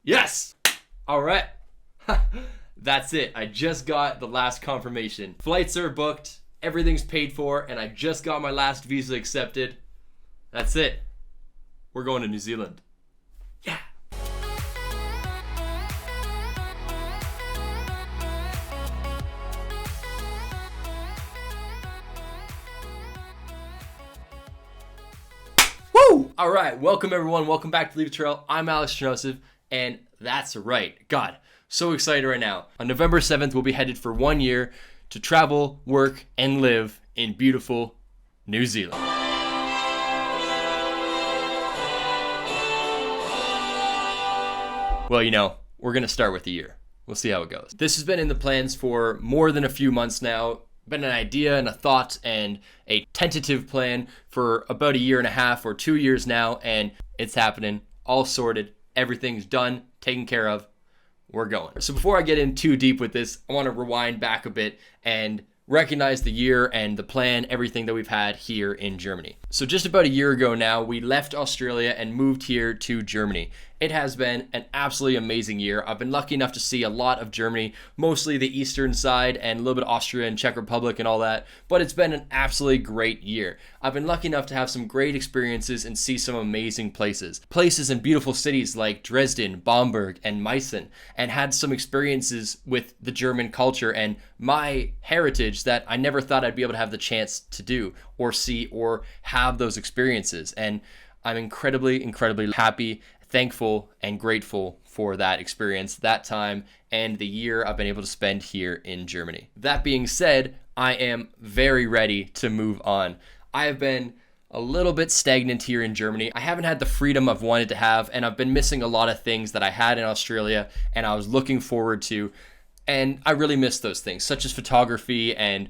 Yes! All right. That's it. I just got the last confirmation. Flights are booked, everything's paid for, and I just got my last visa accepted. That's it. We're going to New Zealand. Yeah. Woo! All right. Welcome, everyone. Welcome back to Leave a Trail. I'm Alex Joseph, and that's right. God, so excited right now. On November 7th, we'll be headed for 1 year to travel, work, and live in beautiful New Zealand. Well, we're going to start with the year. We'll see how it goes. This has been in the plans for more than a few months now. Been an idea and a thought and a tentative plan for about a year and a half or 2 years now, and it's happening. All sorted. Everything's done, taken care of. We're going. So before I get in too deep with this, I want to rewind back a bit and recognize the year and the plan, everything that we've had here in Germany. So just about a year ago now, we left Australia and moved here to Germany. It has been an absolutely amazing year. I've been lucky enough to see a lot of Germany, mostly the eastern side and a little bit of Austria and Czech Republic and all that, but it's been an absolutely great year. I've been lucky enough to have some great experiences and see some amazing places. Places in beautiful cities like Dresden, Bamberg, and Meissen, and had some experiences with the German culture and my heritage that I never thought I'd be able to have the chance to do or see or have those experiences. And I'm incredibly, incredibly happy, thankful, and grateful for that experience, that time, and the year I've been able to spend here in Germany. That being said, I am very ready to move on. I have been a little bit stagnant here in Germany. I haven't had the freedom I've wanted to have, and I've been missing a lot of things that I had in Australia and I was looking forward to. And I really miss those things, such as photography and,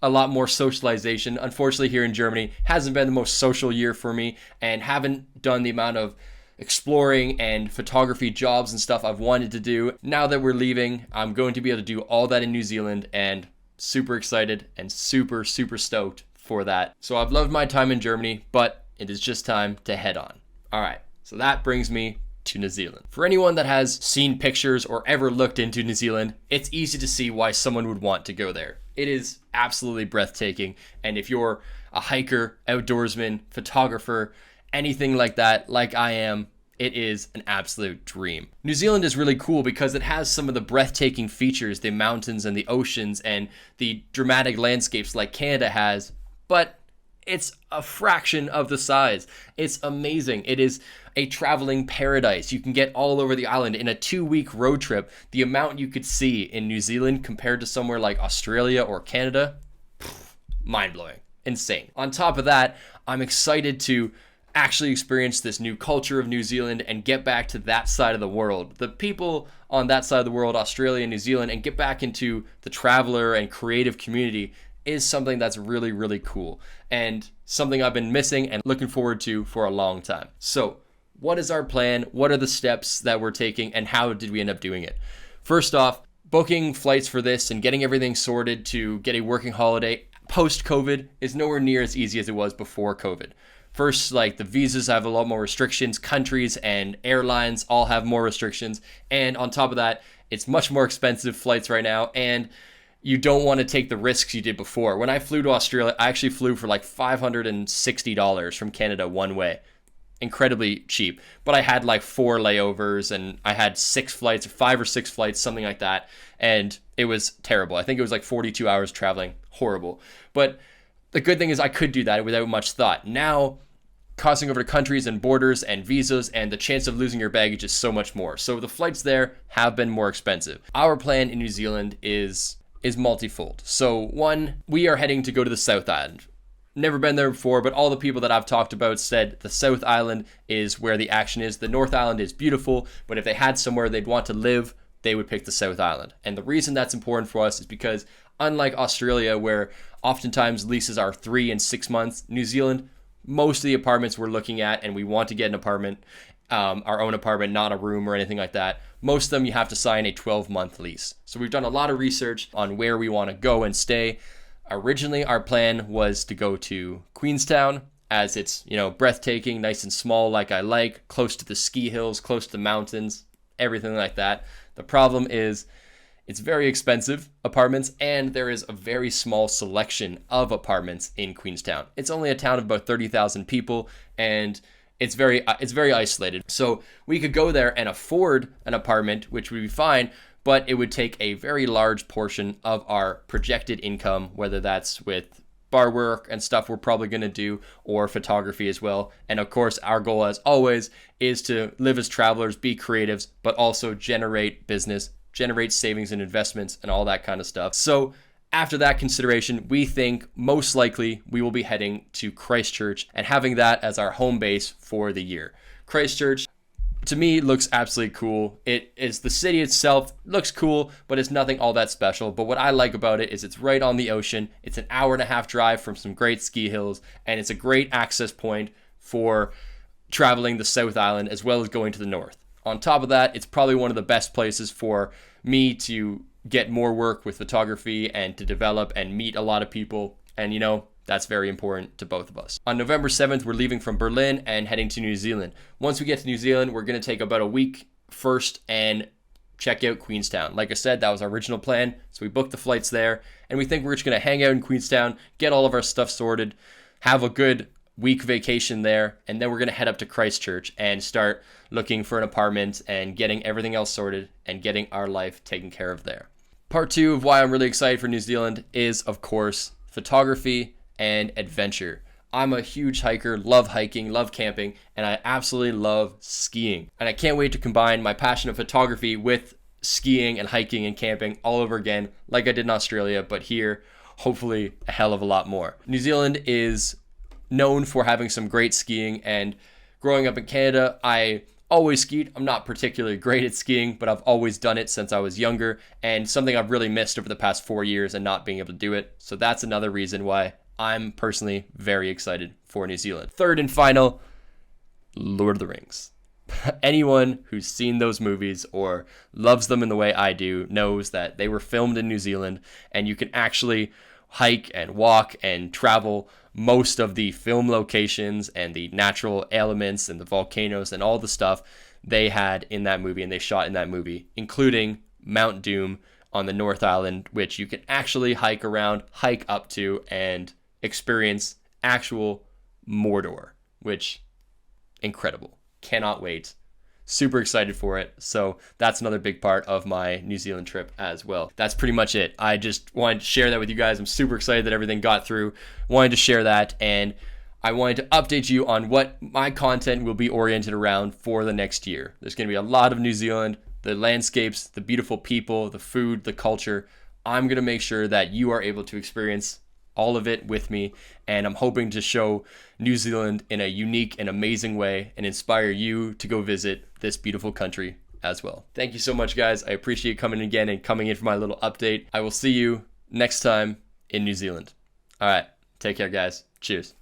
a lot more socialization. Unfortunately, here in Germany, hasn't been the most social year for me and haven't done the amount of exploring and photography jobs and stuff I've wanted to do. Now that we're leaving, I'm going to be able to do all that in New Zealand and super excited and super, super stoked for that. So I've loved my time in Germany, but it is just time to head on. All right, so that brings me to New Zealand. For anyone that has seen pictures or ever looked into New Zealand, it's easy to see why someone would want to go there. It is absolutely breathtaking. And if you're a hiker, outdoorsman, photographer, anything like that, like I am, it is an absolute dream. New Zealand is really cool because it has some of the breathtaking features, the mountains and the oceans and the dramatic landscapes like Canada has, but it's a fraction of the size. It's amazing. It is a traveling paradise. You can get all over the island in a 2-week road trip. The amount you could see in New Zealand compared to somewhere like Australia or Canada, mind-blowing, insane. On top of that, I'm excited to actually experience this new culture of New Zealand and get back to that side of the world. The people on that side of the world, Australia and New Zealand, and get back into the traveler and creative community is something that's really, really cool and something I've been missing and looking forward to for a long time. So what is our plan? What are the steps that we're taking and how did we end up doing it? First off, booking flights for this and getting everything sorted to get a working holiday post-COVID is nowhere near as easy as it was before COVID. First, like the visas have a lot more restrictions, countries and airlines all have more restrictions. And on top of that, it's much more expensive flights right now. And you don't want to take the risks you did before. When I flew to Australia, I actually flew for like $560 from Canada one way. Incredibly cheap. But I had like 4 layovers and I had 6 flights or 5 or 6 flights, something like that. And it was terrible. I think it was like 42 hours traveling. Horrible. But the good thing is I could do that without much thought. Now, crossing over to countries and borders and visas and the chance of losing your baggage is so much more. So the flights there have been more expensive. Our plan in New Zealand is multifold. So one, we are heading to go to the South Island. Never been there before, but all the people that I've talked about said the South Island is where the action is. The North Island is beautiful, but if they had somewhere they'd want to live, they would pick the South Island. And the reason that's important for us is because unlike Australia, where oftentimes leases are 3 and 6 months, New Zealand, most of the apartments we're looking at, and we want to get an apartment, our own apartment, not a room or anything like that, most of them you have to sign a 12-month lease. So we've done a lot of research on where we want to go and stay. Originally, our plan was to go to Queenstown as it's, breathtaking, nice and small like I like, close to the ski hills, close to the mountains, everything like that. The problem is it's very expensive apartments, and there is a very small selection of apartments in Queenstown. It's only a town of about 30,000 people, and it's very isolated. So we could go there and afford an apartment, which would be fine, but it would take a very large portion of our projected income, whether that's with bar work and stuff we're probably going to do, or photography as well. And of course, our goal, as always, is to live as travelers, be creatives, but also generate business, generate savings and investments and all that kind of stuff. So after that consideration, we think most likely we will be heading to Christchurch and having that as our home base for the year. Christchurch, to me, looks absolutely cool. It is, the city itself looks cool, but it's nothing all that special. But what I like about it is it's right on the ocean. It's an hour-and-a-half drive from some great ski hills, and it's a great access point for traveling the South Island as well as going to the north. On top of that, it's probably one of the best places for me to get more work with photography and to develop and meet a lot of people. And that's very important to both of us. On November 7th, we're leaving from Berlin and heading to New Zealand. Once we get to New Zealand, we're going to take about a week first and check out Queenstown. Like I said, that was our original plan. So we booked the flights there, and we think we're just going to hang out in Queenstown, get all of our stuff sorted, have a good week vacation there, and then we're going to head up to Christchurch and start looking for an apartment and getting everything else sorted and getting our life taken care of there. Part 2 of why I'm really excited for New Zealand is, of course, photography and adventure. I'm a huge hiker, love hiking, love camping, and I absolutely love skiing. And I can't wait to combine my passion of photography with skiing and hiking and camping all over again, like I did in Australia, but here, hopefully, a hell of a lot more. New Zealand is known for having some great skiing, and growing up in Canada, I always skied. I'm not particularly great at skiing, but I've always done it since I was younger, and something I've really missed over the past 4 years and not being able to do it. So that's another reason why I'm personally very excited for New Zealand. Third and final, Lord of the Rings. Anyone who's seen those movies or loves them in the way I do knows that they were filmed in New Zealand, and you can actually hike and walk and travel most of the film locations and the natural elements and the volcanoes and all the stuff they had in that movie and they shot in that movie, including Mount Doom on the North Island, which you can actually hike up to and experience actual Mordor, which, incredible. Cannot wait. Super excited for it. So that's another big part of my New Zealand trip as well. That's pretty much it. I just wanted to share that with you guys. I'm super excited that everything got through. Wanted to share that, and I wanted to update you on what my content will be oriented around for the next year. There's going to be a lot of New Zealand, the landscapes, the beautiful people, the food, the culture. I'm going to make sure that you are able to experience all of it with me, and I'm hoping to show New Zealand in a unique and amazing way and inspire you to go visit this beautiful country as well. Thank you so much, guys. I appreciate coming in for my little update. I will see you next time in New Zealand. All right, take care, guys. Cheers.